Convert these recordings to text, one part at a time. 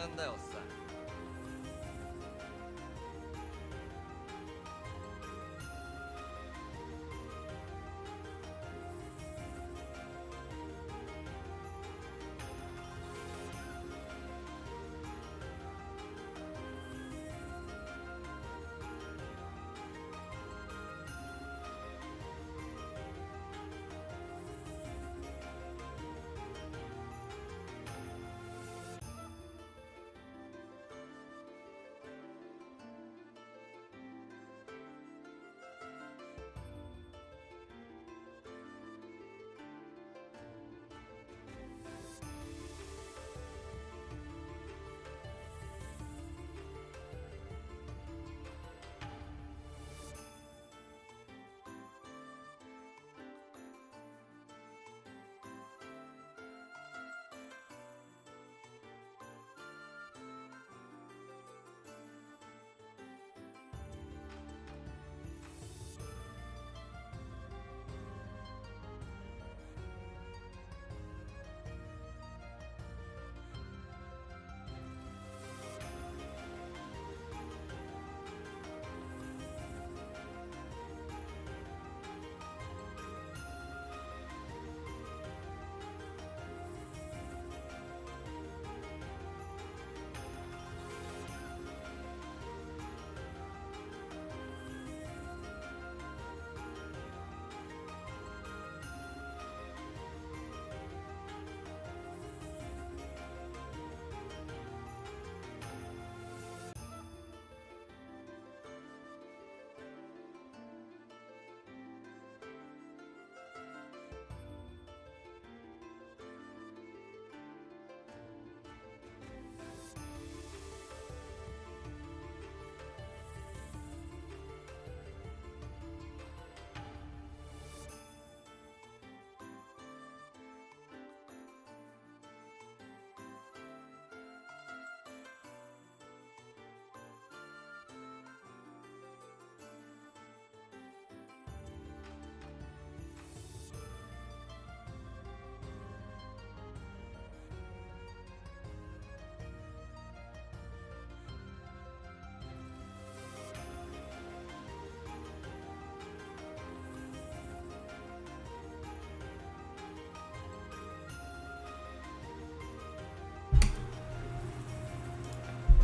간다, 어싸.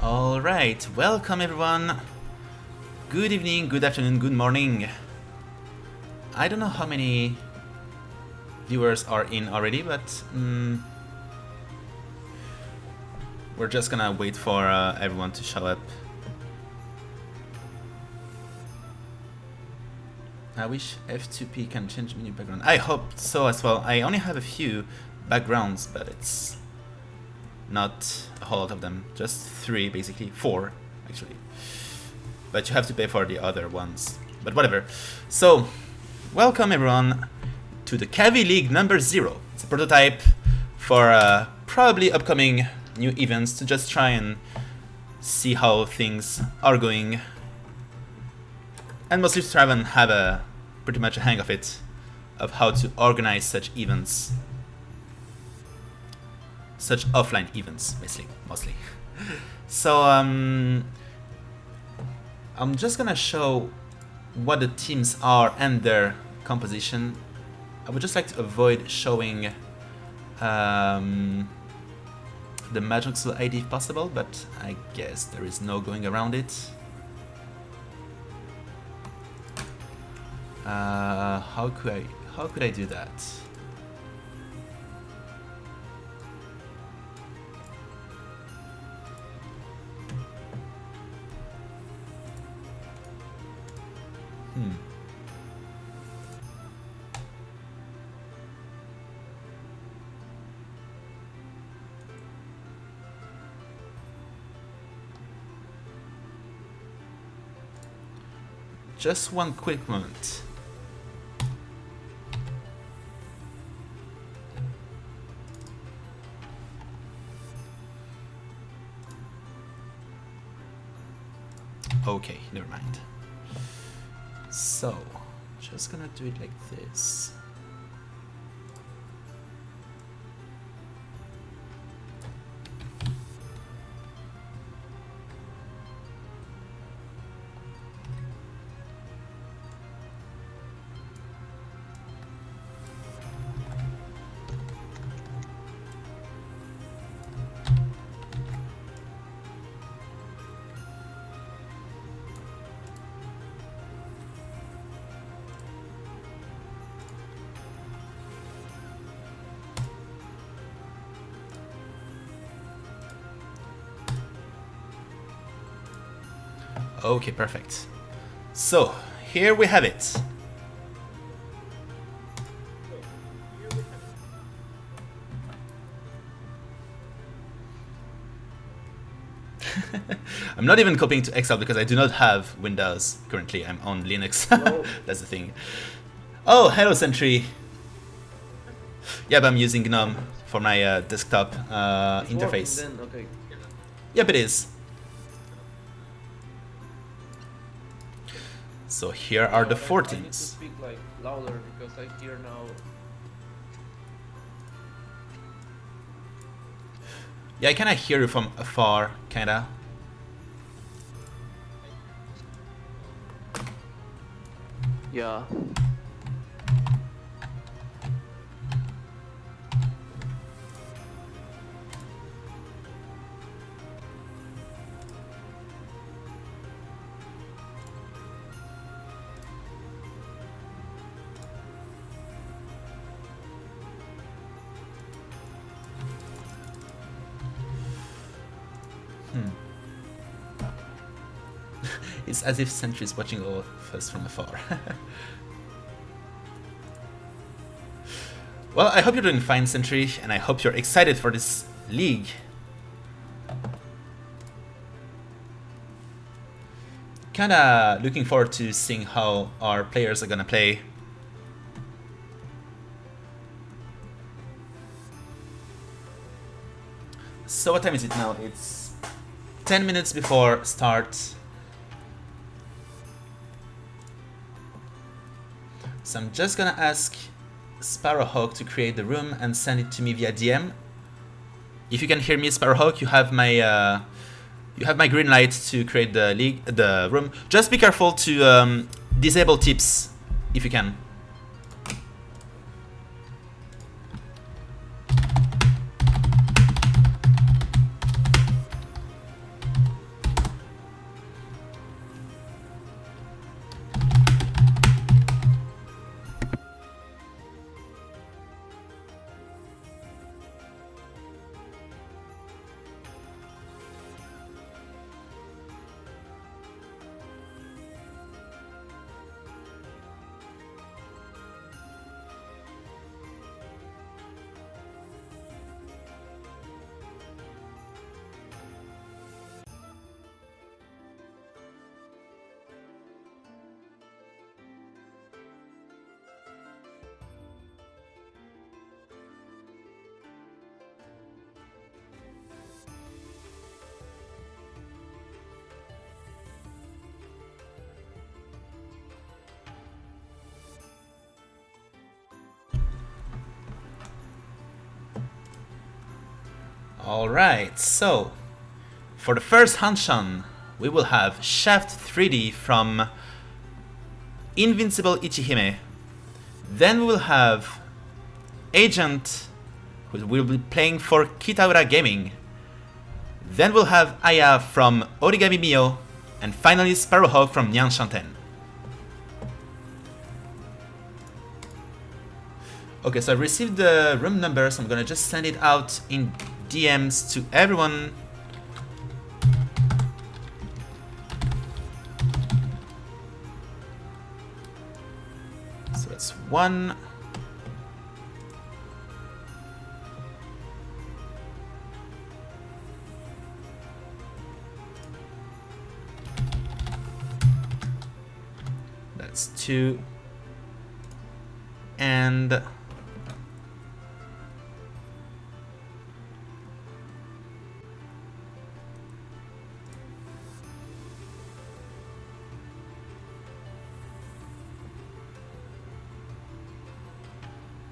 Alright, welcome everyone. Good evening, good afternoon, good morning. I don't know how many viewers are in already, but we're just gonna wait for everyone to show up. I wish F2P can change menu background. I hope so as well. I only have a few backgrounds, but it's not a whole lot of them. Just 3, basically. 4, actually. But you have to pay for the other ones. But whatever. So, welcome everyone to the Kaavi League number 0. It's a prototype for probably upcoming new events to just try and see how things are going. And mostly to try and have a pretty much a hang of it, of how to organize such events. Such offline events, basically, mostly. So, I'm just gonna show what the teams are and their composition. I would just like to avoid showing the Magical ID if possible, but I guess there is no going around it. How could I do that? Just one quick moment. Okay, never mind. So, just gonna do it like this. Okay, perfect. So, here we have it. I'm not even copying to Excel because I do not have Windows currently. I'm on Linux. That's the thing. Oh, hello Sentry. Yeah, but I'm using GNOME for my desktop interface. Then, okay. Yep, it is. So here are the 4 teams. I need to speak like louder because I hear now. Yeah, I kinda hear you from afar, kinda. Yeah. It's as if Sentry is watching all of us from afar. Well, I hope you're doing fine, Sentry, and I hope you're excited for this league. Kinda looking forward to seeing how our players are gonna play. So what time is it now? It's 10 minutes before start. So I'm just gonna ask SparrowHawk to create the room and send it to me via DM. If you can hear me, SparrowHawk, you have my green light to create the room. Just be careful to disable tips if you can. Alright, so for the first Hanchan, we will have Shaft3d from Invincible Ichihime. Then we will have Agent, who will be playing for Kitaura Gaming. Then we'll have Aya from Origami Mio, and finally SparrowHawk from Hanchan. Okay, so I received the room number, so I'm gonna just send it out in DMs to everyone. So that's 1. That's 2. And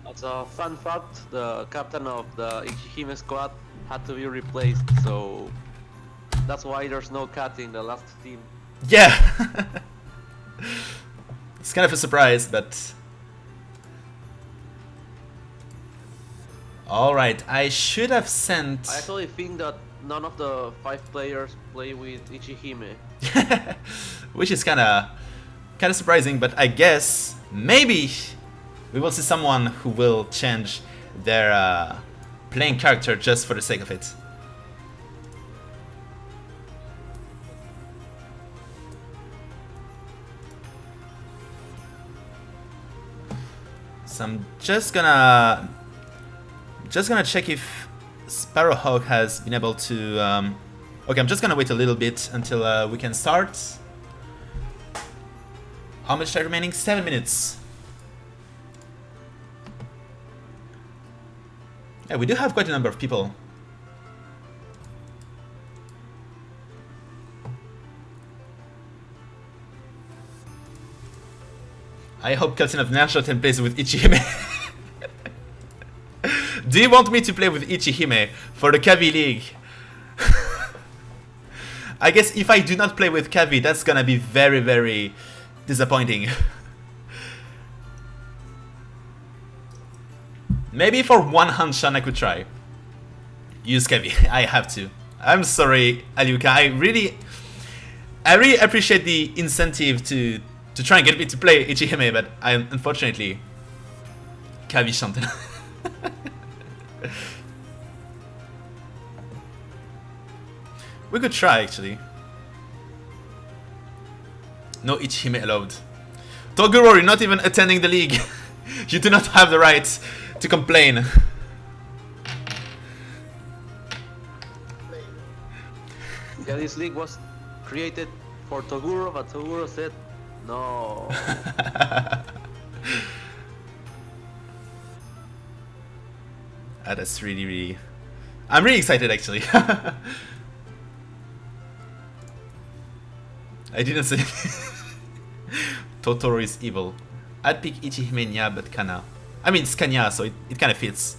As a fun fact, the captain of the Ichihime squad had to be replaced, so that's why there's no cat in the last team. yeah, it's kind of a surprise, but all right. I should have sent. I actually think that none of the 5 players play with Ichihime. Which is kind of surprising, but I guess maybe we will see someone who will change their playing character just for the sake of it. So I'm just gonna check if SparrowHawk has been able to. Okay, I'm just gonna wait a little bit until we can start. How much time remaining? 7 minutes. Yeah, we do have quite a number of people. I hope Captain of Nanshoten plays with Ichihime. Do you want me to play with Ichihime for the Kaavi League? I guess if I do not play with Kaavi, that's gonna be very, very disappointing. Maybe for one Hanchan I could try. Use Kaavi. I have to. I'm sorry, Aliuka. I really appreciate the incentive to try and get me to play Ichihime, but I unfortunately Kaavi Shanten. We could try actually. No Ichihime allowed. Toguro, you're not even attending the league. You do not have the right to complain. Yeah, this league was created for Toguro, but Toguro said no. That's really... I'm really excited actually. I didn't say Totoro is evil. I'd pick Ichihime Nya, but Kana. I mean, it's Kanya, so it kind of fits.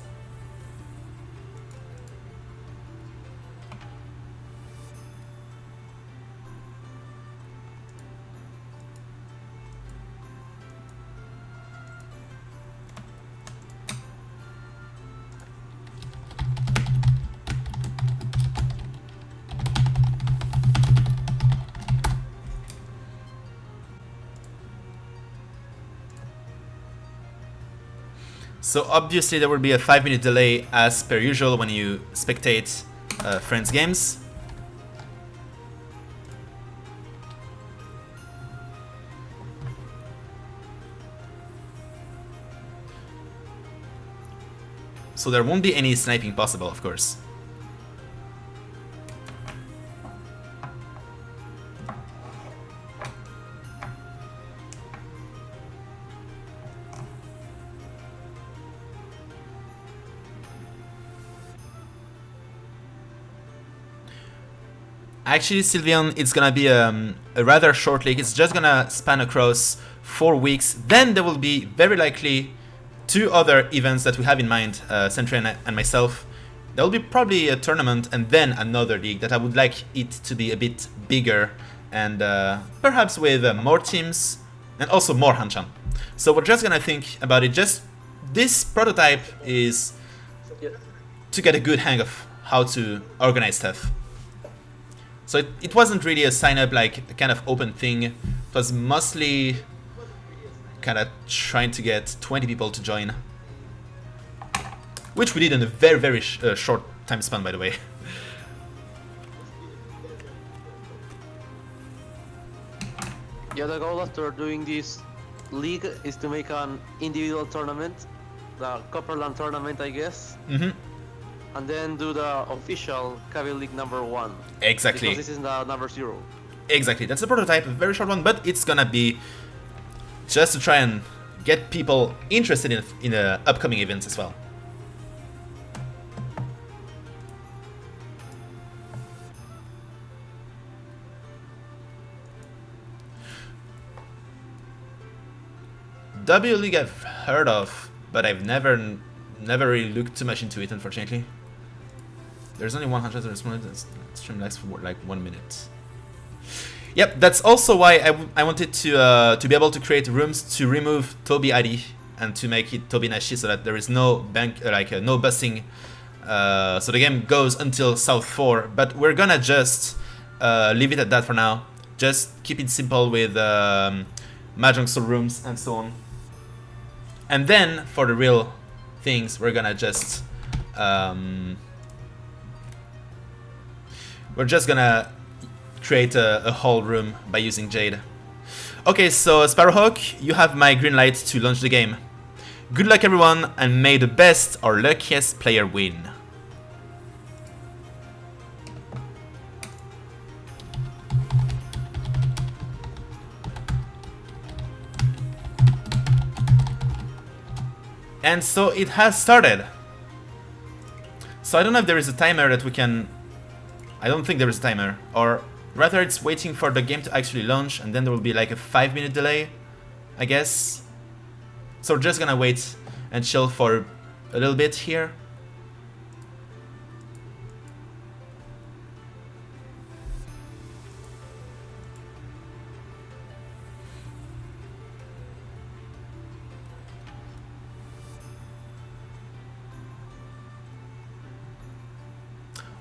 So obviously there will be a 5-minute delay as per usual when you spectate friends' games. So there won't be any sniping possible, of course. Actually, Sylvian, it's gonna be a rather short league. It's just gonna span across 4 weeks. Then there will be very likely 2 other events that we have in mind, Sentry and myself. There will be probably a tournament and then another league that I would like it to be a bit bigger and perhaps with more teams and also more Hanchan. So we're just gonna think about it. Just this prototype is to get a good hang of how to organize stuff. So it wasn't really a sign-up, like a kind of open thing. It was mostly kind of trying to get 20 people to join. Which we did in a very, very short time span, by the way. Yeah, the goal after doing this league is to make an individual tournament, the Copperland tournament, I guess. Mm-hmm. And then do the official Kaavi League #1. Exactly. Because this is the number 0. Exactly. That's a prototype, a very short one, but it's gonna be just to try and get people interested in upcoming events as well. W League I've heard of, but I've never really looked too much into it, unfortunately. There's only 100 respondents. Stream lasts for like 1 minute. Yep, that's also why I wanted to be able to create rooms to remove Toby ID and to make it Toby Nashi, so that there is no no busing. So the game goes until South 4, but we're gonna just leave it at that for now. Just keep it simple with Mahjong Soul rooms and so on. And then for the real things, we're gonna just create a whole room by using Jade. Okay, so SparrowHawk, you have my green light to launch the game. Good luck everyone, and may the best or luckiest player win. And so it has started. So I don't know if there is a timer that we can... I don't think there is a timer. Or rather it's waiting for the game to actually launch, and then there will be like a 5-minute delay, I guess. So we're just gonna wait and chill for a little bit here.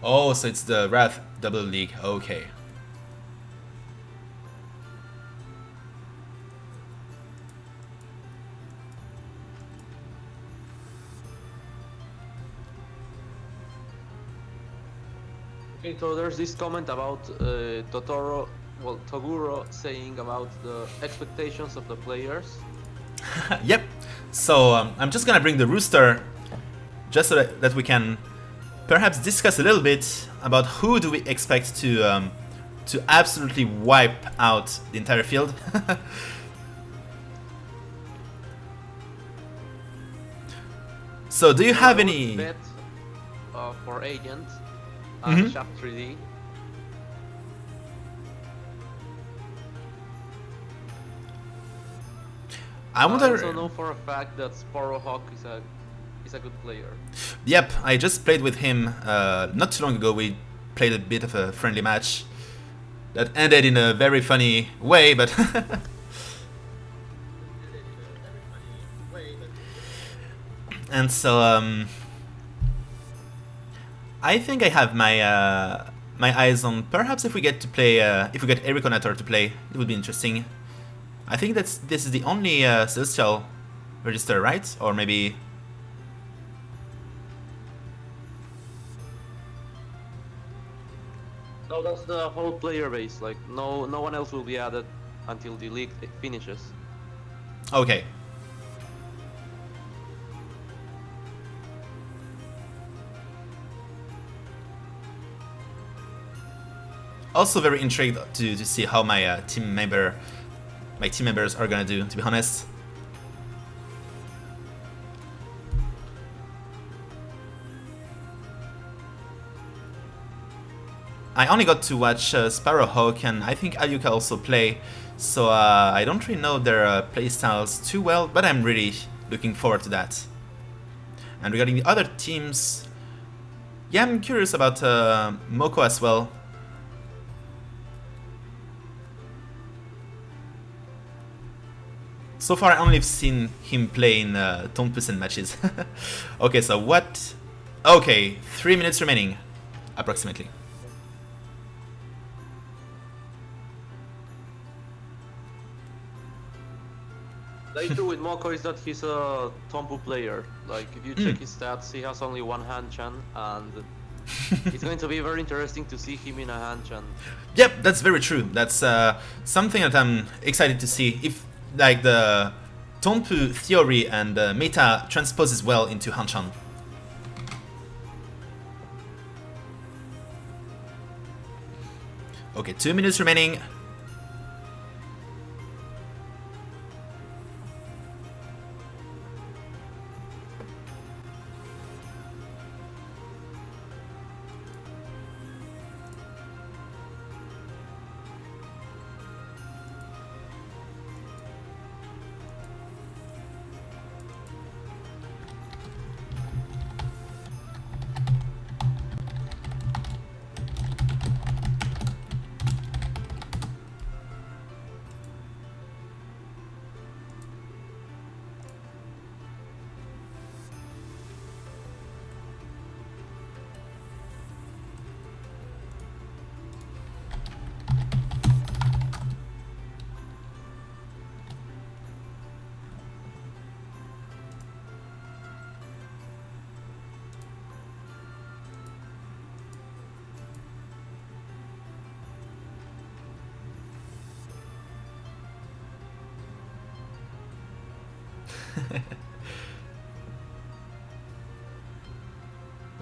Oh, so it's the Wrath Double League. Okay. Okay, so there's this comment about Toguro saying about the expectations of the players. Yep. So I'm just gonna bring the rooster, just so that we can perhaps discuss a little bit about who do we expect to absolutely wipe out the entire field. So do you have any bet for Agent and Shaft3d? I I also know for a fact that SparrowHawk is a good player. Yep, I just played with him not too long ago. We played a bit of a friendly match that ended in a very funny way, but and so I think I have my my eyes on perhaps if we get to play if we get Ericonator to play, it would be interesting. I think this is the only Celestial register, right? Or maybe. No, that's the whole player base. Like no one else will be added until the league finishes. Okay. Also very intrigued to see how my team members are gonna do, to be honest. I only got to watch SparrowHawk and I think Ayuka also play, so I don't really know their playstyles too well, but I'm really looking forward to that. And regarding the other teams, yeah, I'm curious about Moko as well. So far I only have seen him play in Tompus matches. Okay, so what? Okay, 3 minutes remaining, approximately. The issue with Moko is that he's a Tompu player. Like, if you check his stats, he has only one Hanchan, and it's going to be very interesting to see him in a Hanchan. Yep, that's very true. That's something that I'm excited to see. If, like, the Tompu theory and meta transposes well into Hanchan. Okay, 2 minutes remaining.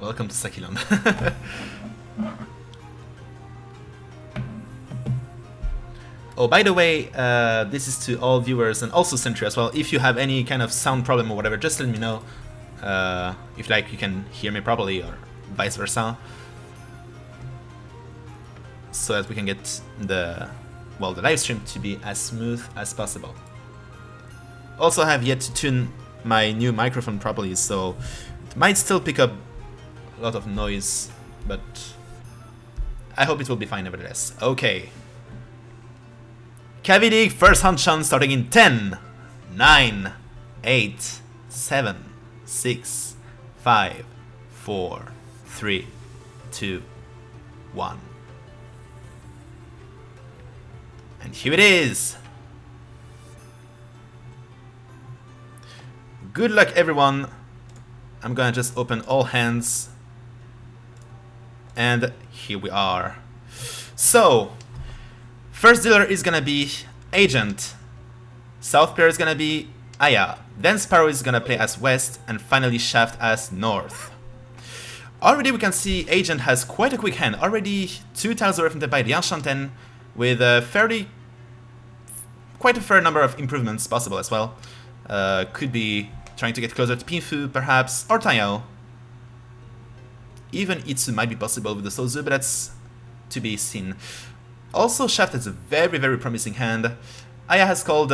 Welcome to Sakilon. Oh, by the way, this is to all viewers and also Sentry as well. If you have any kind of sound problem or whatever, just let me know. If like you can hear me properly or vice versa, so that we can get the live stream to be as smooth as possible. Also, I have yet to tune my new microphone properly, so it might still pick up a lot of noise, but I hope it will be fine nevertheless. Okay. Kaavi League first Hanchan starting in 10, 9, 8, 7, 6, 5, 4, 3, 2, 1. And here it is! Good luck everyone! I'm gonna just open all hands. And here we are. So, first dealer is gonna be Agent. South pair is gonna be Aya. Then Sparrow is gonna play as West, and finally Shaft as North. Already we can see Agent has quite a quick hand. Already 2 tiles away from the by the Hanchan with quite a fair number of improvements possible as well. Could be trying to get closer to Pinfu perhaps, or Taiyao. Even Itsu might be possible with the Sozu, but that's to be seen. Also, Shaft is a very, very promising hand. Aya has called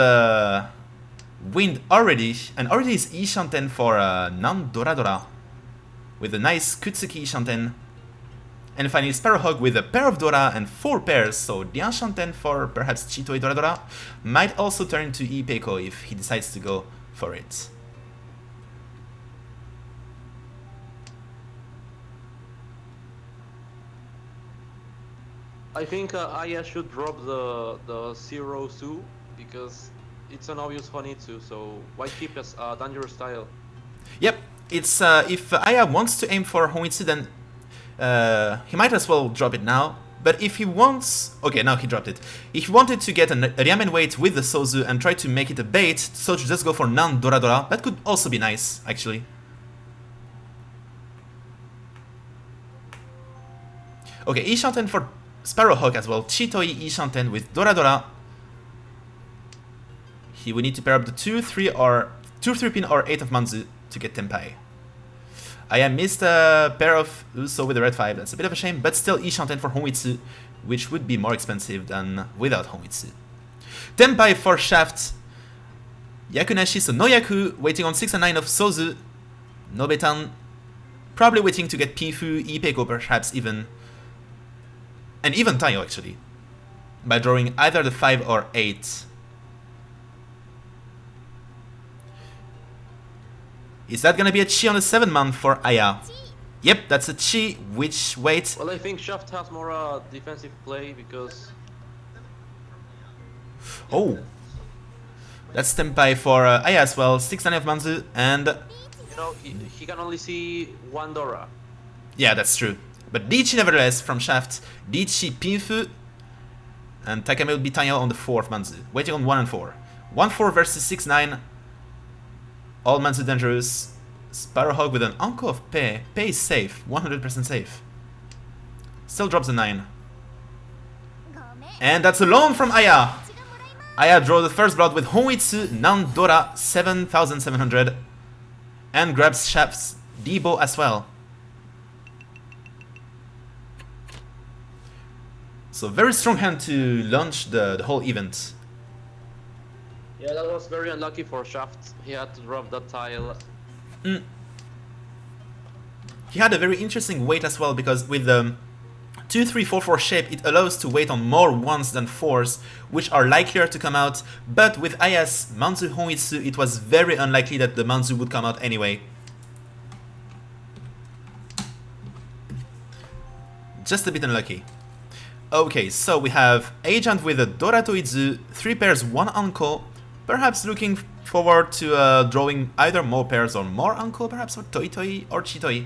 Wind already, and already is Ishanten for non-Doradora, with a nice Kutsuki Ishanten. And finally, SparrowHawk with a pair of Dora and 4 pairs, so the Ishanten for perhaps Chitoi Doradora might also turn into Ipeiko if he decides to go for it. I think Aya should drop the Zero Su because it's an obvious Honitsu, so why keep a dangerous tile? Yep, it's if Aya wants to aim for Honitsu, then he might as well drop it now. But if he wants... Okay, now he dropped it. If he wanted to get a Ryamen weight with the Sozu and try to make it a bait, so to just go for non-Doradora, that could also be nice, actually. Okay, Ishanten for SparrowHawk as well. Chitoi Ishanten with Doradora. He would need to pair up the 2-3 pin or 8 of Manzu to get Tenpai. I missed a pair of Uso with the red 5, that's a bit of a shame, but still Ishanten for Honitsu, which would be more expensive than without Honitsu. Tenpai for Shaft. Yakunashi, so no Yaku, waiting on 6 and 9 of Sozu. No Betan, probably waiting to get Pifu, Ipeiko perhaps even. And even Tayo actually, by drawing either the 5 or 8. Is that gonna be a Chi on the 7-man for Aya? Yep, that's a Chi. Which weight? Well, I think Shaft has more defensive play because... Oh! That's Tenpai for Aya as well. 6-9 of Manzu and... You know, he can only see 1 Dora. Yeah, that's true. But Dichi nevertheless from Shaft. Dichi Pinfu. And Takame will be Tayo on the 4th Manzu. Waiting on 1 and 4. 1-4 versus 6-9. All Manzu dangerous. SparrowHawk with an Anko of Pei. Pei is safe. 100% safe. Still drops a 9. And that's a loan from Aya. Aya draws the first blood with Honitsu non-Dora 7700. And grabs Shaft's Debo as well. So very strong hand to launch the whole event. Yeah, that was very unlucky for Shaft. He had to drop that tile. He had a very interesting weight as well, because with the 2-3-4-4 shape, it allows to wait on more 1s than 4s, which are likelier to come out. But with Aya's Manzu Honitsu, it was very unlikely that the Manzu would come out anyway. Just a bit unlucky. Okay, so we have Agent with a Dora Toizu, 3 pairs, 1 Anko, perhaps looking forward to drawing either more pairs or more Anko, perhaps, or Toitoi or Chitoi.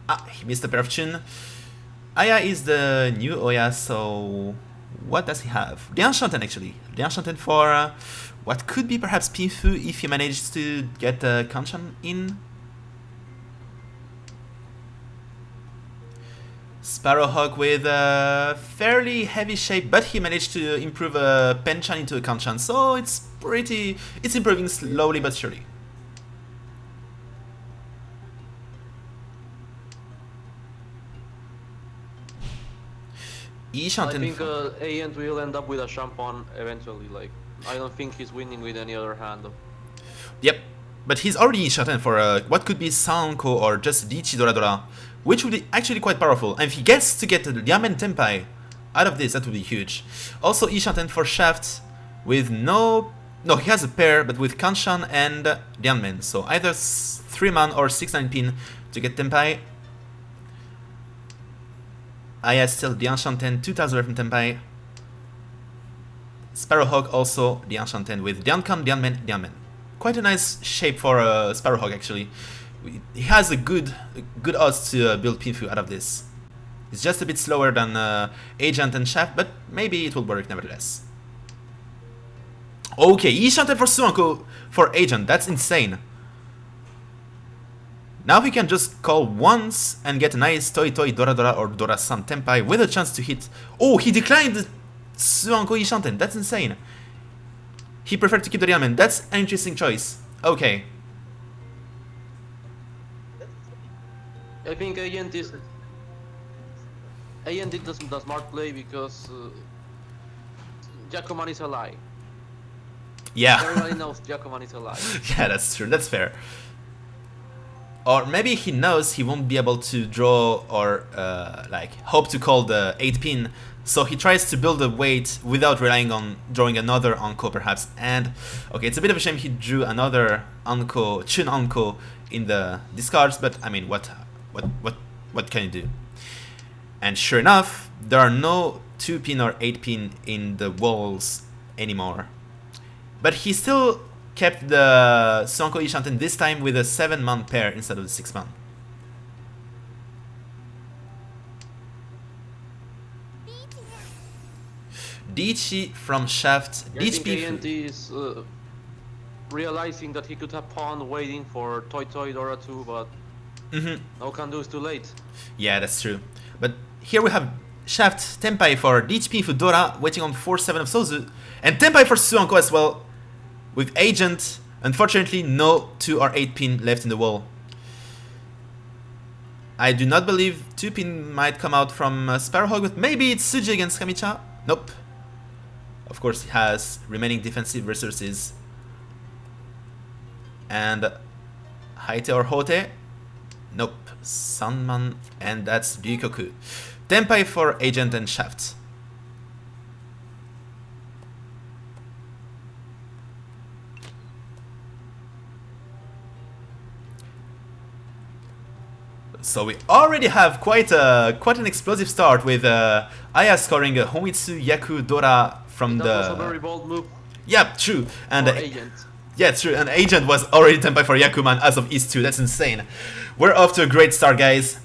Ah, he missed a pair of Chun. Aya is the new Oya, so what does he have? The Enchanted actually. The Enchanted for what could be perhaps Pinfu if he manages to get Kanchan in. SparrowHawk with a fairly heavy shape, but he managed to improve a Hanchan into a Hanchan, so it's improving slowly but surely. I think Aent will end up with a Champagne eventually. Like, I don't think he's winning with any other hand. Yep, but he's already in Shaten for what could be Sanko or just Dichi Doradora, which would be actually quite powerful. And if he gets to get the Yamen Tenpai out of this, that would be huge. Also Ishaten for Shaft with no, he has a pair, but with Kanshan and Lianmen. So either 3-man or 6-9 pin to get Tenpai. Aya still Lianshanten, 2000 from Tenpai. SparrowHawk also Lianshanten with Liankan, Lianmen. Quite a nice shape for SparrowHawk actually. He has a good odds to build Pinfu out of this. It's just a bit slower than Agent and Shaft, but maybe it will work nevertheless. Okay, Ishanten for Suanko for Agent, that's insane. Now he can just call once and get a nice Toi Doradora or Dora-san Tenpai with a chance to hit. Oh, he declined Suanko Ishanten, that's insane. He preferred to keep the Realman, that's an interesting choice. Okay. I think Aent did the smart play because Jacoman is a lie. Yeah. Everybody knows Jacoman is a lie. Yeah, that's true, that's fair. Or maybe he knows he won't be able to draw or like hope to call the 8-pin, so he tries to build a weight without relying on drawing another Anko perhaps. And okay, it's a bit of a shame he drew another Anko, Chun Anko in the discards, but I mean, what can you do? And sure enough, there are no 2-pin or 8-pin in the walls anymore. But he still kept the Suanko Ishanten this time with a 7-man pair instead of the 6-man. Dichi from Shaft. I think Aent is realizing that he could have pawned waiting for Toi Dora 2, but no can do, is too late. Yeah, that's true. But here we have Shaft Tenpai for Dichi Fudora waiting on 4-7 of Sozu, and Tenpai for Suanko as well. With Agent, unfortunately no 2 or 8-pin left in the wall. I do not believe 2-pin might come out from SparrowHawk, but maybe it's Suji against Kamicha. Nope. Of course he has remaining defensive resources. And Haite or Hote? Nope. Sanman, and that's Ryukoku. Tenpai for Agent and Shaft. So we already have quite an explosive start with Aya scoring a Homitsu Yaku Dora from that was a very bold move. Yeah, true. And Agent. Yeah, true. And Agent was already Tenpai for Yakuman as of East 2. That's insane. We're off to a great start, guys.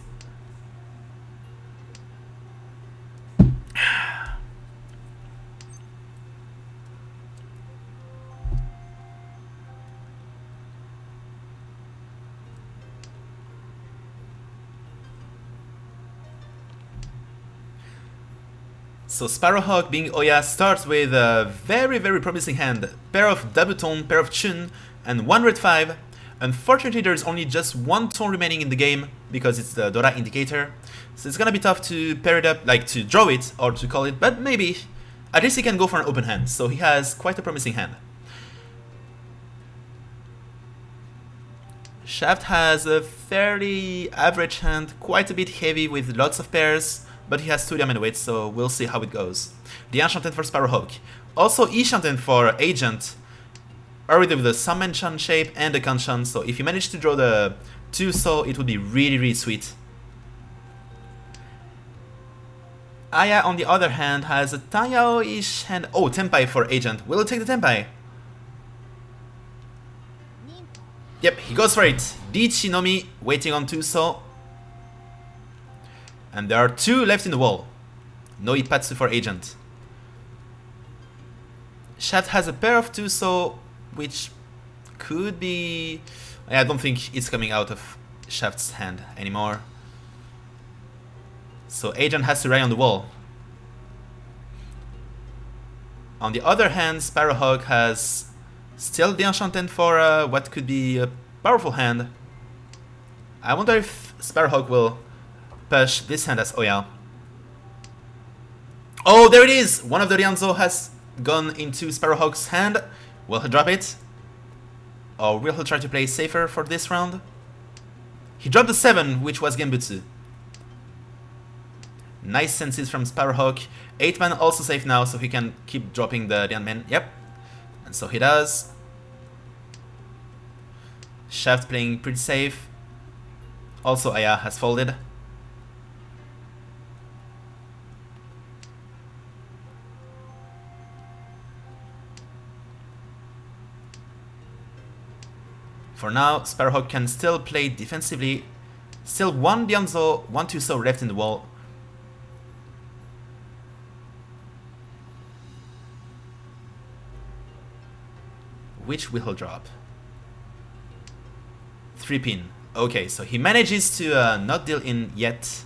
So SparrowHawk, being Oya, starts with a very promising hand. Pair of double tone, pair of Chun, and 1 red 5. Unfortunately, there's only just 1 tone remaining in the game because it's the Dora indicator. So it's gonna be tough to pair it up, like to draw it or to call it, but maybe. At least he can go for an open hand, so he has quite a promising hand. Shaft has a fairly average hand, quite a bit heavy with lots of pairs. But he has 2 diamond weights, so we'll see how it goes. The Enchanted for SparrowHawk. Also Ishanten for Agent. Already with the Samenchan shape and the Kanshan, so if you manage to draw the 2 so it would be really sweet. Aya on the other hand has a Tayao-ish hand. Oh, Tenpai for Agent. Will it take the Tenpai? Yep, he goes for it. Dichi Nomi waiting on 2 so. And there are 2 left in the wall. No Ipatsu for Agent. Shaft has a pair of 2 so, which could be... I don't think it's coming out of Shaft's hand anymore. So Agent has to rely on the wall. On the other hand, SparrowHawk has still the Enchanted for what could be a powerful hand. I wonder if SparrowHawk will push this hand as Oya. Oh, there it is! One of the Rianzo has gone into SparrowHawk's hand. Will he drop it? Or will he try to play safer for this round? He dropped the 7, which was Genbutsu. Nice senses from SparrowHawk. 8-man also safe now, so he can keep dropping the Dianmen. Yep. And so he does. Shaft playing pretty safe. Also Aya has folded. For now, SparrowHawk can still play defensively. Still one Dianzo, one Tuso left in the wall. Which will he drop? 3-pin. Okay, so he manages to not deal in yet.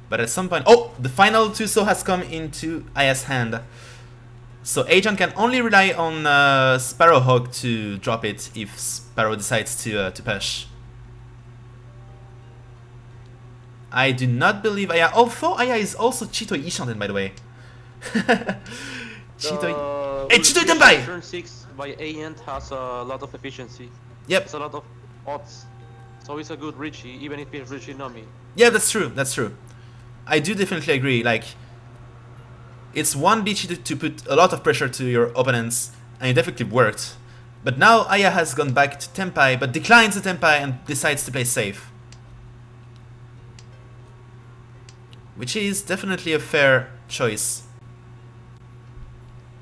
But at some point... Oh! The final Tuso has come into Aya's hand. So Agent can only rely on SparrowHawk to drop it if Sparrow decides to push. I do not believe Aya... Although Aya is also Chitoi Ishanten, by the way. Chitoi... Hey, Chitoi Tenpai! Turn 6 by Agent has a lot of efficiency. Yep. It's a lot of odds. So it's a good Richie, even if it's Richie Nomi. Yeah, that's true, that's true. I do definitely agree, like... It's one Dichi to put a lot of pressure to your opponents, and it definitely worked. But now Aya has gone back to Tenpai, but declines the Tenpai and decides to play safe. Which is definitely a fair choice.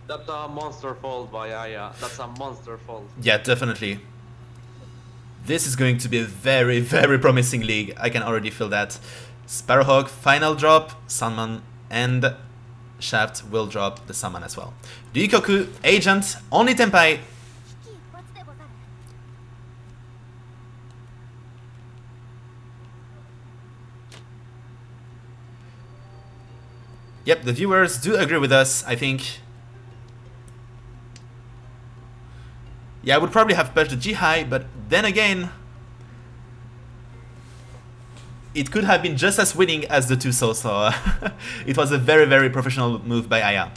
That's a monster fold by Aya. That's a monster fold. Yeah, definitely. This is going to be a very, very promising league. I can already feel that. SparrowHawk, final drop, Sunman, and Shaft will drop the Sunman as well. Ryukoku, Agent, only Tenpai. Yep, the viewers do agree with us, I think. Yeah, I would probably have pushed the G-High, but then again... It could have been just as winning as the Tuso, so it was a very, very professional move by Aya.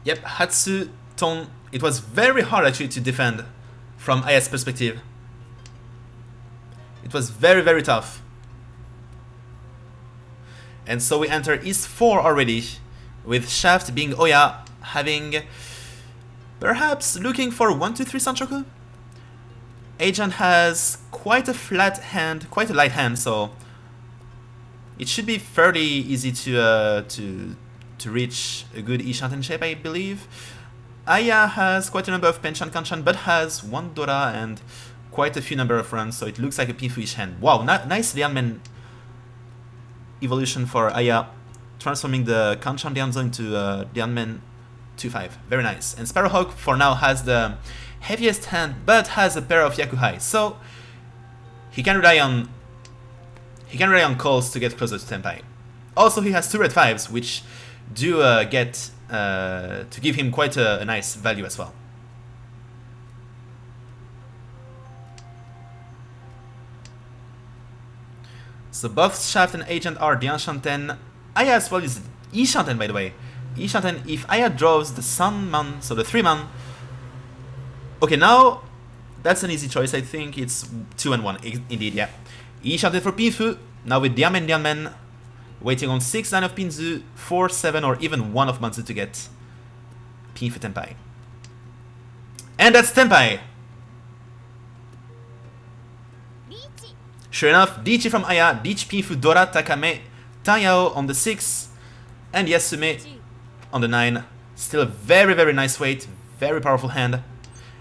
Yep, Hatsu, Ton, it was very hard actually to defend from Aya's perspective. It was very, very tough. And so we enter East 4 already, with Shaft being Oya, having perhaps looking for 1-2-3 Sanchoku. Agent has quite a flat hand, quite a light hand, so it should be fairly easy to reach a good Ishanten shape, I believe. Aya has quite a number of Penchan Kanchan, but has one Dora and quite a few number of runs, so it looks like a pinfu-ish hand. Wow, nice Lianmen evolution for Aya, transforming the Kanchan Dianzo into Dianmen 2-5. Very nice. And SparrowHawk for now has the heaviest hand, but has a pair of Yakuhai, so he can rely on calls to get closer to Tenpai. Also, he has two red 5s, which do get to give him quite a nice value as well. So both Shaft and Agent are the Enchanten. Aya as well is Ishanten, by the way. Ishanten, if Aya draws the Sunman, so the 3-man. Okay, now that's an easy choice. I think it's 2 and 1. Indeed, yeah. Ishanten for Pinfu. Now with Dianmen, waiting on 6, 9 of Pinzu, 4, 7, or even 1 of Manzu to get Pinfu Tenpai. And that's Tenpai! Sure enough, Dichi from Aya, Dichi Pinfu Dora Takame, Tanyao on the 6, and Yasume on the 9. Still a very, very nice weight, very powerful hand.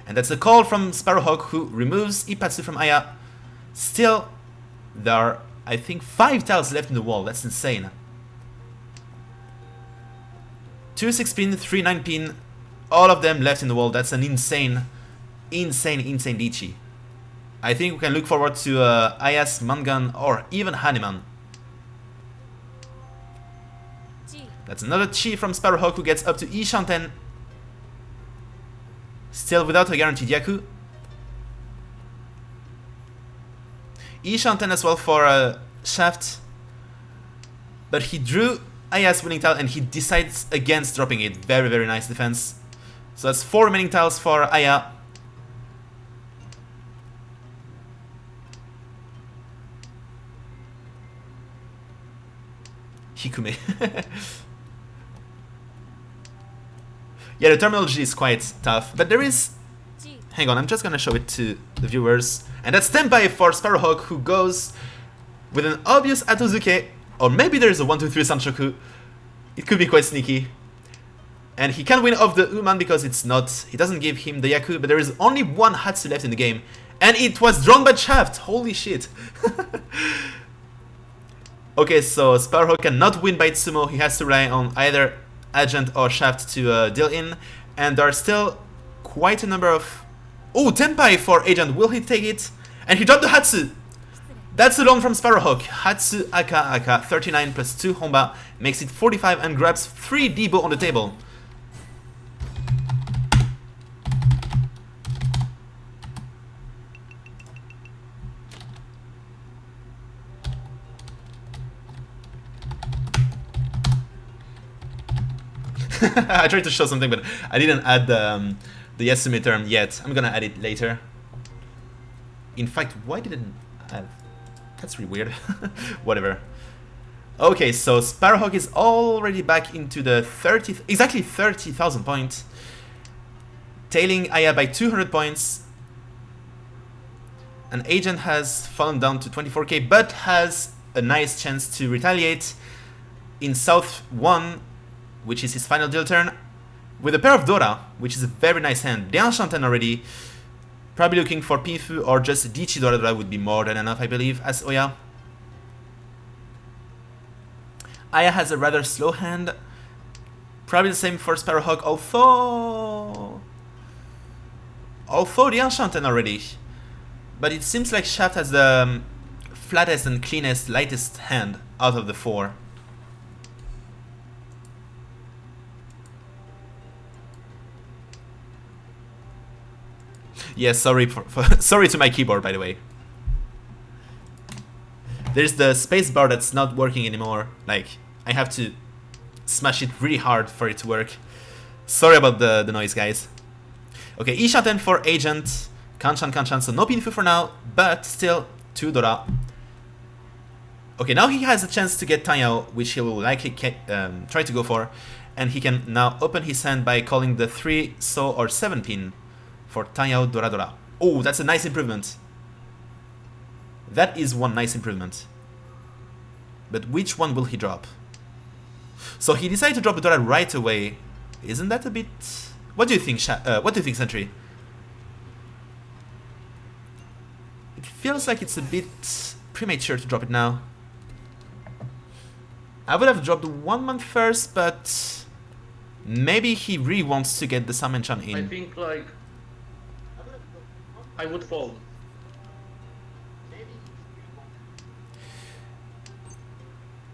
And that's a call from SparrowHawk, who removes Ipatsu from Aya. Still, there are, I think, 5 tiles left in the wall. That's insane. 2 6-pin, 3 9-pin, all of them left in the wall. That's an insane Dichi. I think we can look forward to Aya's Mangan or even Hanuman. That's another Chi from SparrowHawk who gets up to Ishanten. Still without a guaranteed Yaku. Ishanten as well for Shaft. But he drew Aya's winning tile and he decides against dropping it. Very, very nice defense. So that's 4 remaining tiles for Aya. Hikume. Yeah, the terminology is quite tough, but there is... Hang on, I'm just gonna show it to the viewers. And that's Tenpai for SparrowHawk, who goes with an obvious Atozuke, or maybe there's a 1-2-3 Sanshoku. It could be quite sneaky. And he can win off the Uman because it's not... It doesn't give him the Yaku, but there is only one Hatsu left in the game. And it was drawn by Shaft! Holy shit! Okay, so SparrowHawk cannot win by Tsumo. He has to rely on either Agent or Shaft to deal in. And there are still quite a number of... Oh, Tenpai for Agent. Will he take it? And he dropped the Hatsu. That's a loan from SparrowHawk. Hatsu Aka 39 plus 2 Honba makes it 45 and grabs 3 Debo on the table. I tried to show something, but I didn't add the Yasumi term yet. I'm gonna add it later. In fact, why didn't I add? That's really weird. Whatever. Okay, so SparrowHawk is already back into the exactly 30,000 points, tailing Aya by 200 points. An Agent has fallen down to 24k, but has a nice chance to retaliate in South 1, which is his final deal turn, with a pair of Dora, which is a very nice hand. The Enchanten already, probably looking for Pinfu or just Dichi Dora Dora would be more than enough, I believe, as Oya. Aya has a rather slow hand, probably the same for SparrowHawk, although the Enchanten already. But it seems like Shaft has the flattest and cleanest, lightest hand out of the 4. Yeah, sorry sorry to my keyboard, by the way. There's the space bar that's not working anymore. Like, I have to smash it really hard for it to work. Sorry about the noise, guys. Okay, Ishanten for Agent. Kanchan, so no Pinfu for now, but still 2 Dora. Okay, now he has a chance to get Tanyao, which he will likely try to go for. And he can now open his hand by calling the 3 So or 7 pin for Tanyao Dora Dora. Oh, that's a nice improvement. That is one nice improvement. But which one will he drop? So he decided to drop the Dora right away. Isn't that a bit... What do you think, Sentry? It feels like it's a bit premature to drop it now. I would have dropped 1 month first, but maybe he really wants to get the Hanchan in. I think, like, I would fold.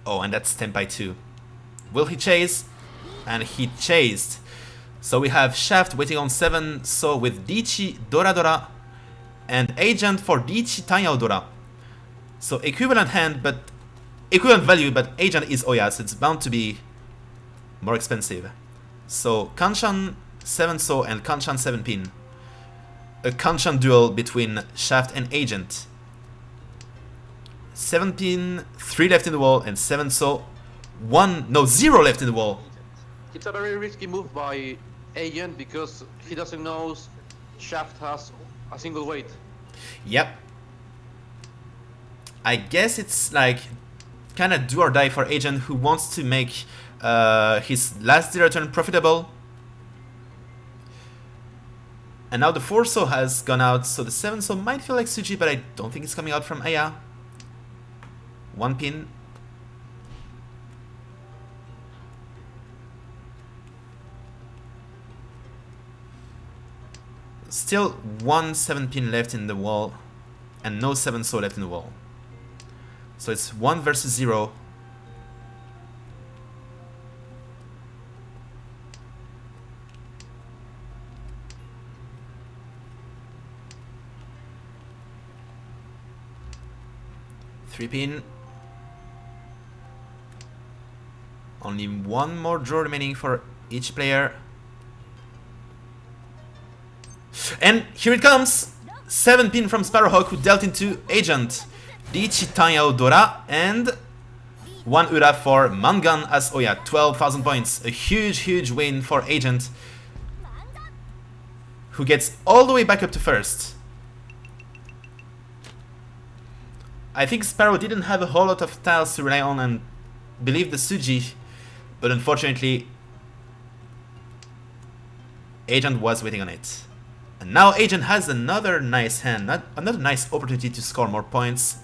Oh, and that's Tenpai too. Will he chase? And he chased. So we have Shaft waiting on 7, so with Dichi Dora Dora and Agent for Dichi Tanyao Dora. So equivalent hand, but equivalent value, but Agent is Oya, so it's bound to be more expensive. So Kanchan 7 So and Kanchan 7 pin. A Kanchan duel between Shaft and Agent. 7 pin, 3 left in the wall, and 7 So, 0 left in the wall. It's a very risky move by Agent because he doesn't know Shaft has a single weight. Yep. I guess it's like kind of do or die for Agent who wants to make his last zero turn profitable. And now the 4 So has gone out, so the 7 So might feel like Suji, but I don't think it's coming out from Aya. 1 pin. still 1 7-pin left in the wall and no 7 soul left in the wall. So it's 1 versus 0. Three pin. Only one more draw remaining for each player. And here it comes! 7 pin from SparrowHawk, who dealt into Agent. Dichi Tanyao Dora and 1 Ura for Mangan as Oya. 12,000 points. A huge win for Agent, who gets all the way back up to first. I think Sparrow didn't have a whole lot of tiles to rely on and believed the Suji, but unfortunately Agent was waiting on it. And now Agent has another nice hand, another nice opportunity to score more points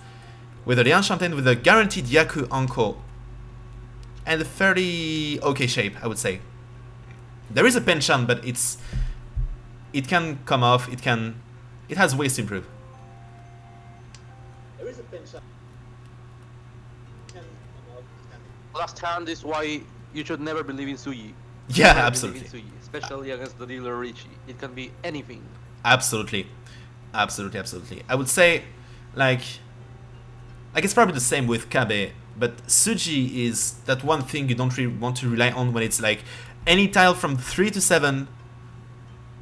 with a Hanchan with a guaranteed Yaku Anko and a fairly okay shape, I would say. There is a penchant, but it can come off, it has ways to improve. Last hand is why you should never believe in Suyi. Yeah, Never absolutely. believe in Suyi, especially against the dealer Richie. It can be anything. Absolutely. I would say, like it's probably the same with Kaavi, but Suji is that one thing you don't really want to rely on when it's like any tile from 3 to 7,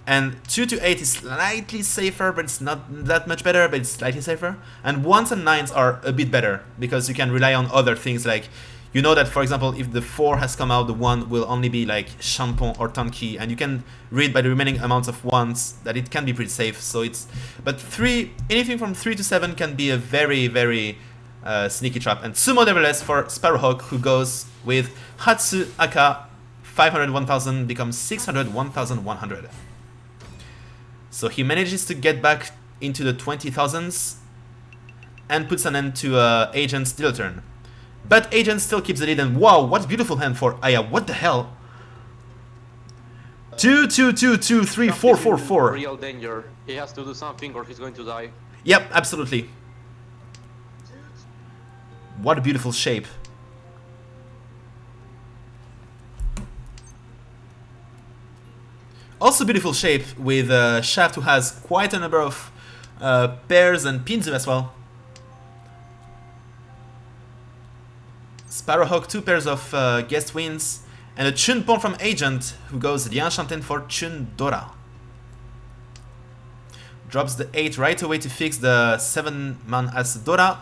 and 2 to 8 is slightly safer, but it's not that much better, but it's slightly safer. And 1s and 9s are a bit better, because you can rely on other things, like you know that, for example, if the 4 has come out, the 1 will only be like Shampoo or Tanki, and you can read by the remaining amounts of 1s that it can be pretty safe. So it's, but 3, anything from 3 to 7 can be a very sneaky trap. And Sumo nevertheless for SparrowHawk, who goes with Hatsu Aka, 500 1000 becomes 600 1100. So he manages to get back into the 20,000s and puts an end to Agent's deal turn. But Agent still keeps the lead, and wow, what a beautiful hand for Aya. What the hell? 2 2 2 2 3 4 4 4. Real danger. He has to do something or he's going to die. Yep, absolutely. What a beautiful shape. Also beautiful shape with Shaft, who has quite a number of pairs and pins as well. SparrowHawk 2 pairs of guest wins, and a Chunpon from Agent, who goes Hanchan for Chun Dora. Drops the 8 right away to fix the 7-man as Dora.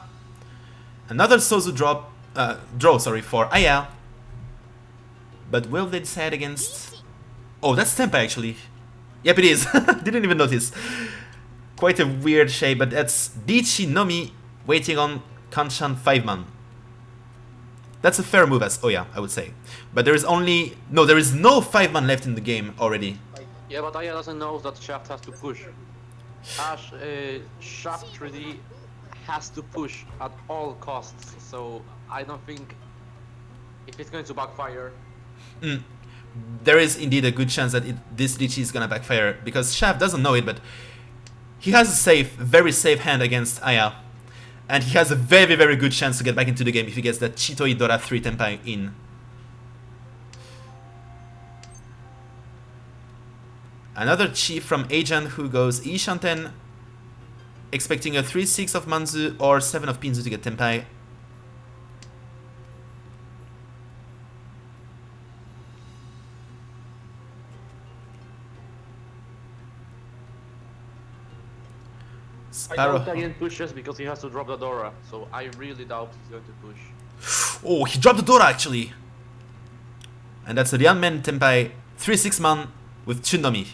Another Sozu draw for Aya. But will they decide against... Oh, that's Tempa actually. Yep, it is. Didn't even notice. Quite a weird shape, but that's Dichi Nomi waiting on Kanchan 5-man. That's a fair move as Oya, I would say. But there is only... No, there is no 5-man left in the game already. Yeah, but Aya doesn't know that Shaft has to push. Shaft3d has to push at all costs, so I don't think if it's going to backfire. There is indeed a good chance that this Dichi is gonna backfire, because Shaft doesn't know it, but he has a safe, very safe hand against Aya. And he has a very good chance to get back into the game if he gets that Chitoi Dora 3 Tempai in. Another Chi from Agent, who goes Ishanten, expecting a 3-6 of Manzu or 7 of Pinzu to get Tempai. I doubt Agent pushes because he has to drop the Dora, so I really doubt he's going to push. Oh, he dropped the Dora actually! And that's a Lianmen Tempai 3-6 man with Chundomi.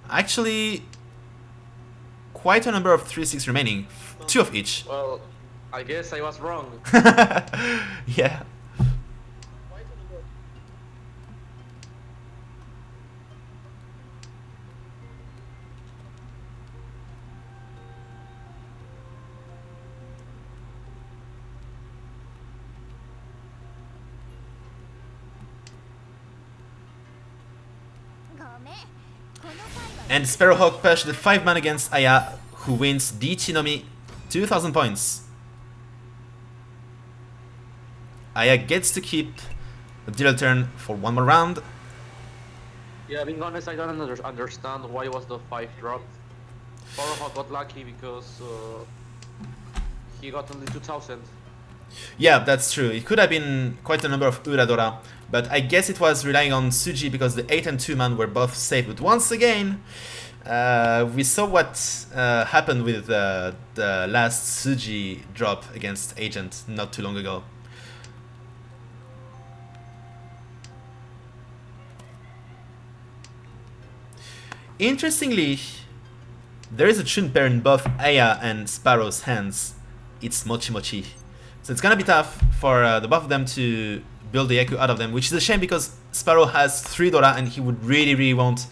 Actually, quite a number of 3-6 remaining, 2 of each. Well, I guess I was wrong. Yeah. And SparrowHawk pushed the 5-man against Aya, who wins Dichinomi 2000 points. Aya gets to keep the dealer turn for one more round. Yeah, being honest, I don't understand why was the 5 drop. SparrowHawk got lucky because he got only 2000. Yeah, that's true. It could have been quite a number of Uradora, but I guess it was relying on Suji because the 8 and 2 man were both safe. But once again, we saw what happened with the last Suji drop against Agent not too long ago. Interestingly, there is a Chun pair in both Aya and Sparrow's hands. It's Mochi Mochi. So it's gonna be tough for the both of them to build the Yaku out of them, which is a shame because Sparrow has 3 Dora and he would really want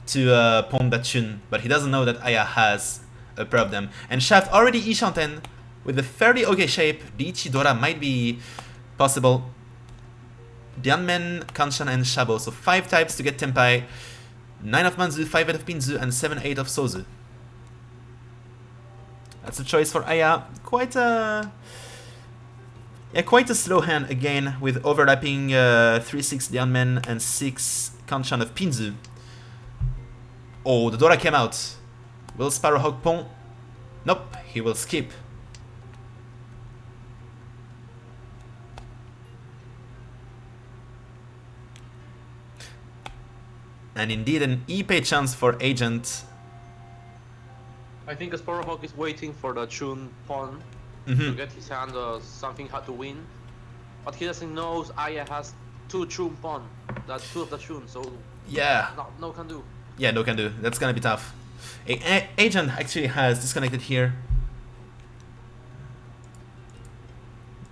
to pawn that Chun, but he doesn't know that Aya has a pair of them. And Shaft already Ishanten with a fairly okay shape. The Ichi Dora might be possible. Dianmen, Kanchan, and Shabo. So 5 types to get Tenpai. 9 of Manzu, 5 of Pinzu, and 7-8 of Sozu. That's a choice for Aya. Quite a slow hand again with overlapping 3-6 Dianmen and 6 Kanchan of Pinzu. Oh, the Dora came out. Will SparrowHawk pawn? Nope, he will skip. And indeed an e-pay chance for Agent. I think SparrowHawk is waiting for the Chun pawn to get his hand something hard to win. But he doesn't know Aya has 2 Chun pawn. That's 2 of the Chun, so yeah. No can do. Yeah, no can do. That's gonna be tough. Agent actually has disconnected here.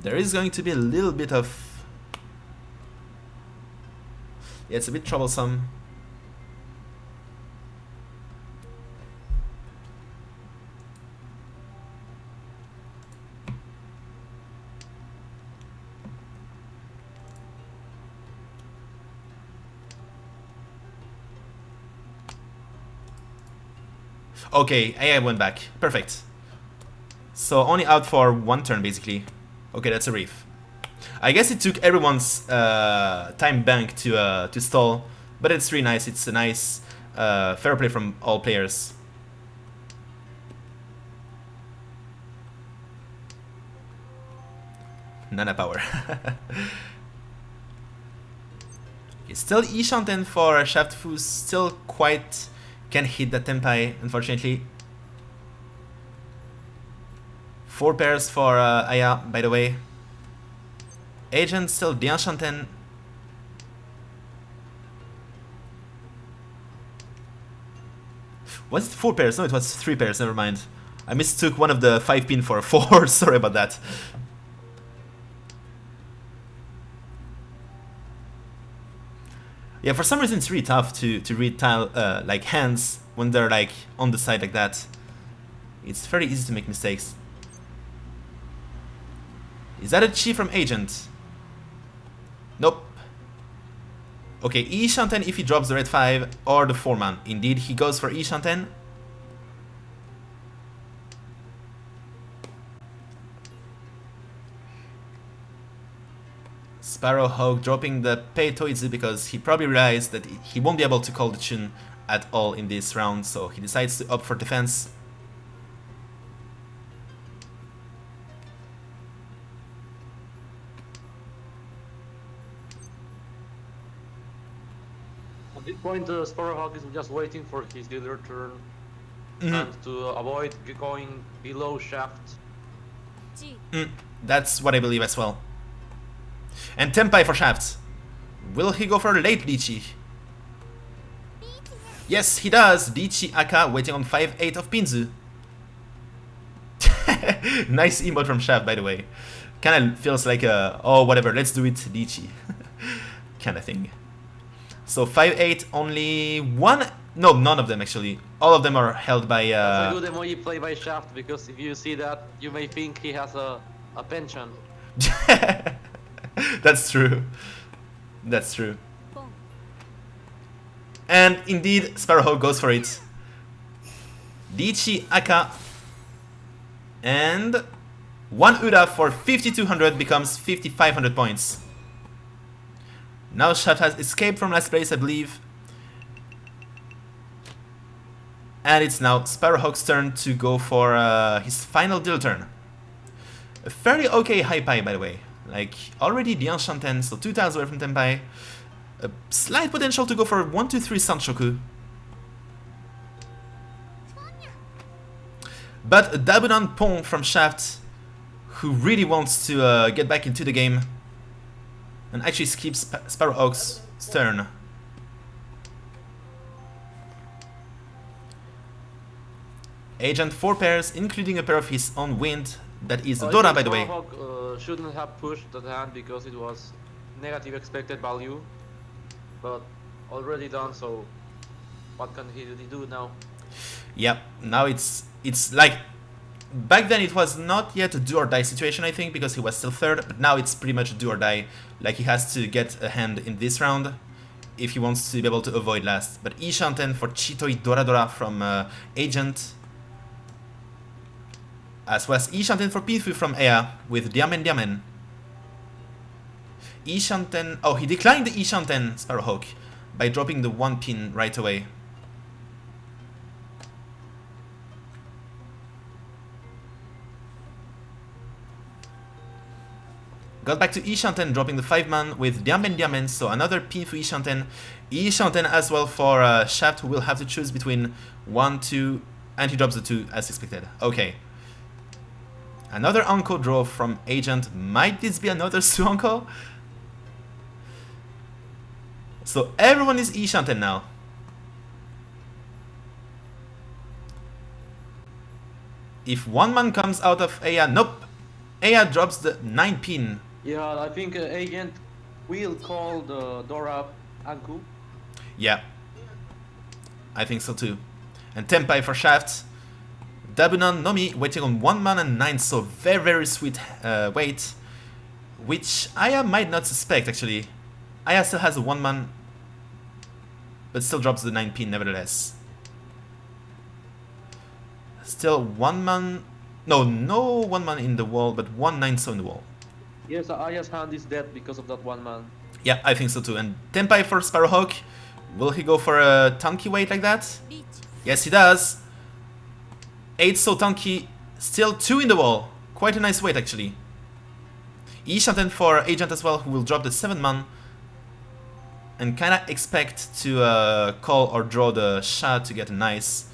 There is going to be a little bit of... yeah, it's a bit troublesome. Okay, AI went back. Perfect. So only out for 1 turn basically. Okay, that's a reef. I guess it took everyone's time bank to stall, but it's really nice. It's a nice fair play from all players. Nana power. It's still Ishanten for Shaft, who's still quite... can hit the Tenpai, unfortunately. 4 pairs for Aya, by the way. Agent still Dianshanten. Was it 4 pairs? No, it was 3 pairs, never mind. I mistook one of the 5 pin for a 4, sorry about that. Yeah, for some reason it's really tough to read tile like hands when they're like on the side like that. It's very easy to make mistakes. Is that a chi from Agent? Nope. Okay, Ishanten if he drops the red 5 or the 4-man. Indeed, he goes for Ishanten. SparrowHawk dropping the Pei Toizu because he probably realized that he won't be able to call the Chun at all in this round, so he decides to opt for defense. At this point, SparrowHawk is just waiting for his dealer turn and to avoid going below Shaft. That's what I believe as well. And Tenpai for Shaft. Will he go for a late Lichi? Yes, he does. Lichi Aka waiting on 5-8 of Pinzu. Nice emote from Shaft, by the way. Kinda feels like a, oh whatever, let's do it Lichi kinda thing. So 5-8, only one, no, none of them actually. All of them are held by That's a good emoji play by Shaft, because if you see that, you may think he has a penchant. That's true. That's true. And indeed, SparrowHawk goes for it. Lichi Aka. And 1 Ura for 5200 becomes 5500 points. Now Shaft has escaped from last place, I believe. And it's now SparrowHawk's turn to go for his final deal turn. A fairly okay high pie, by the way. Like, already the Hanchan 10, so 2 tiles away from Tenpai. A slight potential to go for 1, 2, 3 Sanshoku. But a Dabunan Pong from Shaft, who really wants to get back into the game. And actually skips SparrowHawk's turn. Agent 4 pairs, including a pair of his own wind. That is the Dora, by the way. SparrowHawk shouldn't have pushed that hand because it was negative expected value. But already done, so what can he do now? Yeah, now it's like... Back then it was not yet a do or die situation, I think, because he was still third. But now it's pretty much do or die. Like, he has to get a hand in this round if he wants to be able to avoid last. But Ishanten for Chitoi Dora from Agent. As well as Ishanten for Pifu from Ea with Diamen. Ishanten... Oh, he declined the Ishanten SparrowHawk by dropping the 1 pin right away. Got back to Ishanten, dropping the 5-man with Diamen, so another pin for Ishanten. Ishanten as well for Shaft, who will have to choose between 1, 2, and he drops the 2 as expected. Okay. Another Anko draw from Agent. Might this be another Suanko? So everyone is Ishanten now. If 1 man comes out of Aya, nope. Aya drops the 9 pin. Yeah, I think Agent will call the Dora Anku. Yeah. I think so too. And Tenpai for Shaft. Dabunan Nomi waiting on 1 man and 9, so very, very sweet wait. Which Aya might not suspect, actually. Aya still has a 1 man, but still drops the 9 pin nevertheless. Still 1 man. No 1 man in the wall, but 1 9 so in the wall. Yes, Aya's hand is dead because of that 1 man. Yeah, I think so too. And Tenpai for SparrowHawk. Will he go for a tanky weight like that? Yes, he does. 8 so tanky. Still 2 in the wall. Quite a nice weight, actually. Ishanten for Agent as well, who will drop the 7 man. And kinda expect to call or draw the Sha to get a nice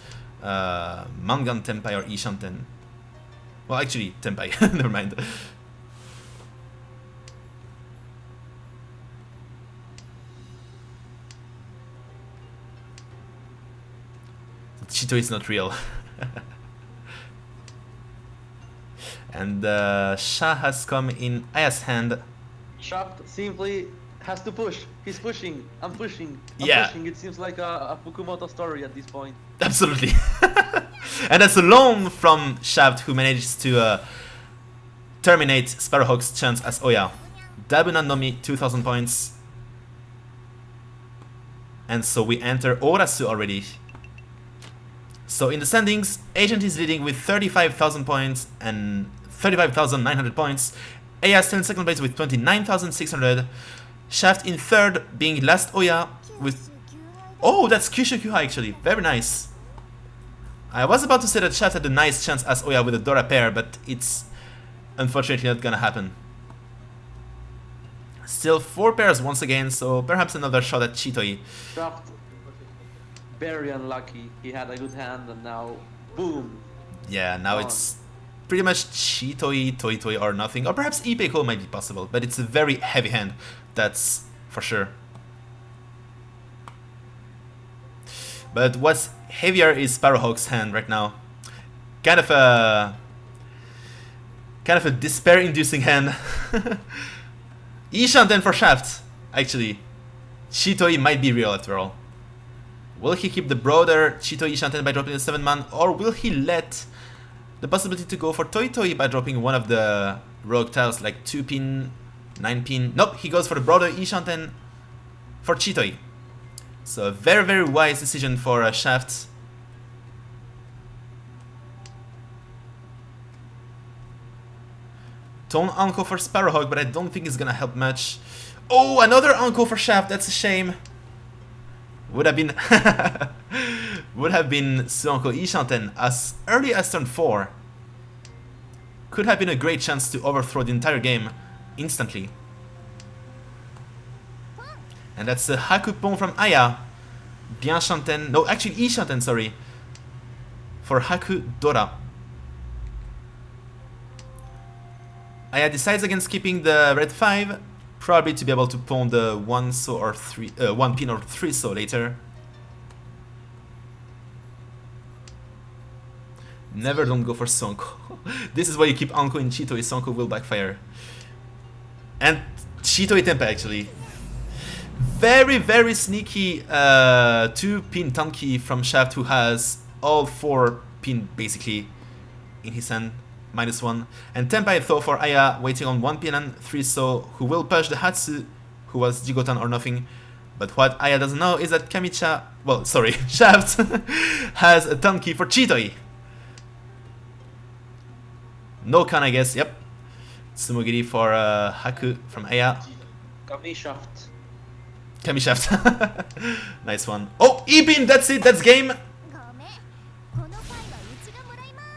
Mangan Tenpai or Ishanten. Well, actually, Tenpai. Never mind. Chito is not real. And Sha has come in Aya's hand. Shaft simply has to push. He's pushing. I'm pushing. I'm pushing. It seems like a Fukumoto story at this point. Absolutely. And that's a loan from Shaft, who manages to terminate SparrowHawk's chance as Oya. Dabunan Nomi, 2000 points. And so we enter Orasu already. So in the standings, Agent is leading with 35,000 points and 35,900 points. Aya still in second place with 29,600. Shaft in third, being last Oya with... Oh, that's Kyushu Kyuha actually. Very nice. I was about to say that Shaft had a nice chance as Oya with a Dora pair, but it's unfortunately not gonna happen. Still 4 pairs once again, so perhaps another shot at Chitoi. Shaft, very unlucky. He had a good hand and now, boom. Yeah, now it's pretty much Chitoi, Toi or nothing. Or perhaps Ipeiko might be possible, but it's a very heavy hand, that's for sure. But what's heavier is SparrowHawk's hand right now. Kind of a despair-inducing hand. Ishanten for Shaft, actually. Chitoi might be real after all. Will he keep the broader Chitoi Ishanten by dropping the 7-man, or will he let the possibility to go for Toi by dropping one of the rogue tiles like 2-pin, 9-pin? Nope, he goes for the broader Ishanten for Chitoi. So a very, very wise decision for Shaft. Tone Anko for SparrowHawk, but I don't think it's gonna help much. Oh, another Anko for Shaft. That's a shame. Would have been would have been Suanko Ishanten as early as turn 4. Could have been a great chance to overthrow the entire game instantly. And that's a Haku Pon from Aya. Bien Shanten. No, actually Ishanten, sorry. For Haku Dora. Aya decides against keeping the red 5. Probably to be able to pawn the 1 so or 3 1 pin or 3 so later. Never don't go for Sonko. This is why you keep Anko in Chitoi. Sonko will backfire. And Chitoi Tempa actually. Very, very sneaky 2-pin Tanki from Shaft, who has all 4 pin basically in his hand. -1. And Tempai though for Aya, waiting on 1 pin and 3 so, who will push the Hatsu, who was Jigotan or nothing. But what Aya doesn't know is that Kamicha, well, sorry, Shaft has a Tanki for Chitoi. No Kan, I guess, yep. Tsumogiri for Haku from Aya. Kami Shaft. Kami Shaft. Nice one. Oh, E-pin, that's it, that's game.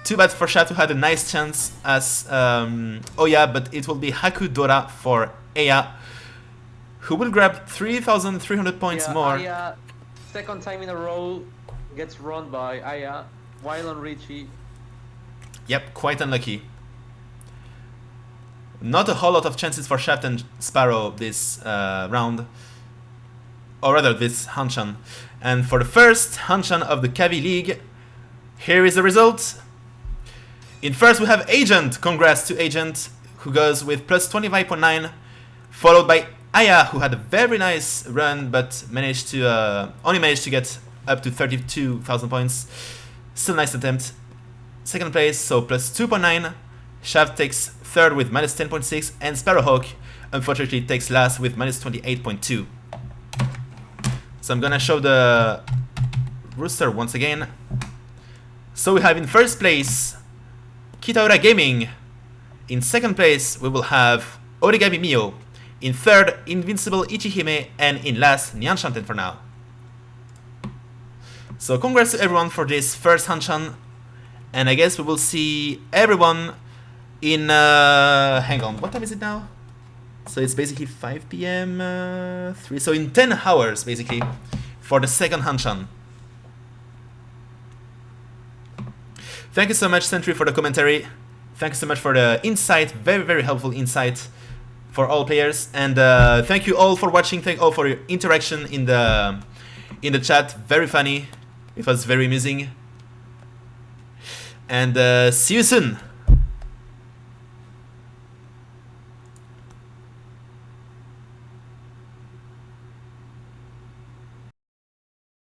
Too bad for Shaft, who had a nice chance as oh yeah, but it will be Haku Dora for Aya, who will grab 3,300 points more. Aya, second time in a row, gets run by Aya, while on Richie. Yep, quite unlucky. Not a whole lot of chances for Shaft and Sparrow this round, or rather this Hanchan. And for the first Hanchan of the Kaavi League, here is the result. In first we have Agent. Congrats to Agent, who goes with plus 25.9, followed by Aya, who had a very nice run but managed to only managed to get up to 32,000 points. Still nice attempt. Second place, so plus 2.9. Shaft takes third with minus 10.6, and SparrowHawk unfortunately takes last with minus 28.2. So I'm gonna show the rooster once again. So we have in first place Kitaura Gaming. In second place we will have Origami Mio. In third, Invincible Ichihime, and in last, Nyanshanten for now. So congrats to everyone for this first Hanchan, and I guess we will see everyone in hang on, what time is it now? So it's basically 5 PM 3, so in 10 hours basically for the second Hanchan. Thank you so much, Sentry, for the commentary. Thank you so much for the insight, very, very helpful insight for all players. And thank you all for watching. Thank you all for your interaction in the chat. Very funny. It was very amusing. And see you soon.